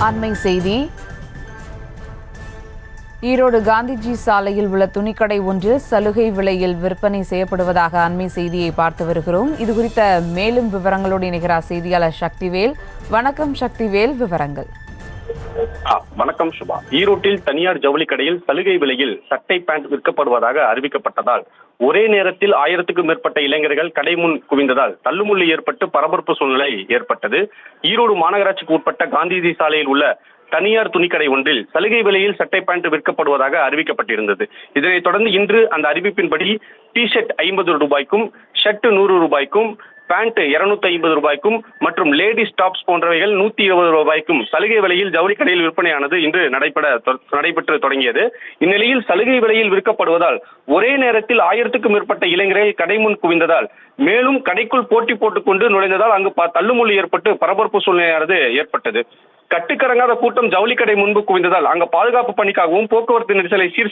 அண்மை செய்தி. ஈரோடு காந்திஜி சாலையில் உள்ள துணிக்கடை ஒன்று சலுகை விலையில் விற்பனை செய்யப்படுவதாக அண்மை செய்தியை பார்த்து வருகிறோம். இது குறித்த மேலும் விவரங்களோடு இணைகிறார் செய்தியாளர் சக்திவேல். வணக்கம் சக்திவேல், விவரங்கள். வணக்கம் சுபா. ஈரோட்டில் தனியார் ஜவுளி கடையில் சலுகை விலையில் சட்டை பேண்ட் விற்கப்படுவதாக அறிவிக்கப்பட்டதால் ஒரே நேரத்தில் 1000க்கும் மேற்பட்ட இளைஞர்கள் கடை முன் குவிந்ததால் தள்ளுமுள்ளு ஏற்பட்டு பரபரப்பு சூழ்நிலை ஏற்பட்டது. ஈரோடு மாநகராட்சிக்கு உட்பட்ட காந்திஜி சாலையில் உள்ள தனியார் துணிக்கடை ஒன்றில் சலுகை விலையில் சட்டை பேண்ட் விற்கப்படுவதாக அறிவிக்கப்பட்டிருந்தது. இதனைத் தொடர்ந்து இன்று அந்த அறிவிப்பின்படி டி ஷர்ட் 50 ரூபாய்க்கும், ஷர்ட் 100 ரூபாய்க்கும், பேண்ட் 250 ரூபாய்க்கும் மற்றும் லேடிஸ் டாப்ஸ் போன்றவைகள் 120 ரூபாய்க்கும் சலுகை விலையில் ஜவுளி கடையில் விற்பனையானது இன்று நடைபெற்று தொடங்கியது. இந்நிலையில் சலுகை விலையில் விற்கப்படுவதால் ஒரே நேரத்தில் 1000க்கும் மேற்பட்ட இளைஞர்கள் கடை முன் குவிந்ததால் மேலும் கடைக்குள் போட்டி போட்டுக் கொண்டு நுழைந்ததால் அங்கு தள்ளுமுள்ளு ஏற்பட்டு பரபரப்பு சூழ்நிலையானது ஏற்பட்டது. கட்டுக்கடங்காத கூட்டம் ஜவுளி கடை முன்பு குவிந்ததால் அங்கு பாதுகாப்பு பணிக்காகவும் போக்குவரத்து நெரிசலை சீர்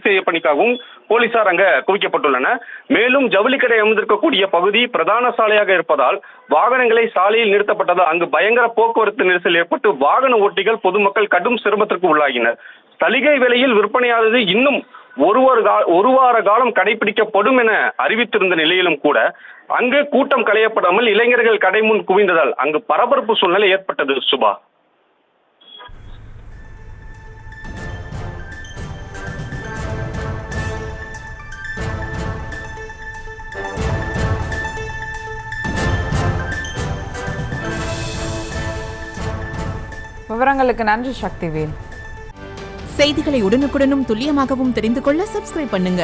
செய்ய பணிக்காகவும் போலீசார் அங்க குவிக்கப்பட்டுள்ளனர். மேலும் ஜவுளி கடை அமைந்திருக்கக்கூடிய பகுதி பிரதான சாலையாக இருப்பதால் வாகனங்களை சாலையில் நிறுத்தப்பட்டதால் அங்கு பயங்கர போக்குவரத்து நெரிசல் ஏற்பட்டு வாகன ஓட்டிகள் பொதுமக்கள் கடும் சிரமத்திற்கு உள்ளாகினர். சலுகை விலையில் விற்பனையானது இன்னும் ஒரு வார காலம் கடைபிடிக்கப்படும் என அறிவித்திருந்த நிலையிலும் கூட அங்கு கூட்டம் களையப்படாமல் இளைஞர்கள் கடை முன் குவிந்ததால் அங்கு பரபரப்பு சூழ்நிலை ஏற்பட்டது. சுபா. விவரங்களுக்கு நன்றி சக்திவேல். செய்திகளை உடனுக்குடனும் துல்லியமாகவும் தெரிந்து கொள்ள சப்ஸ்கிரைப் பண்ணுங்க.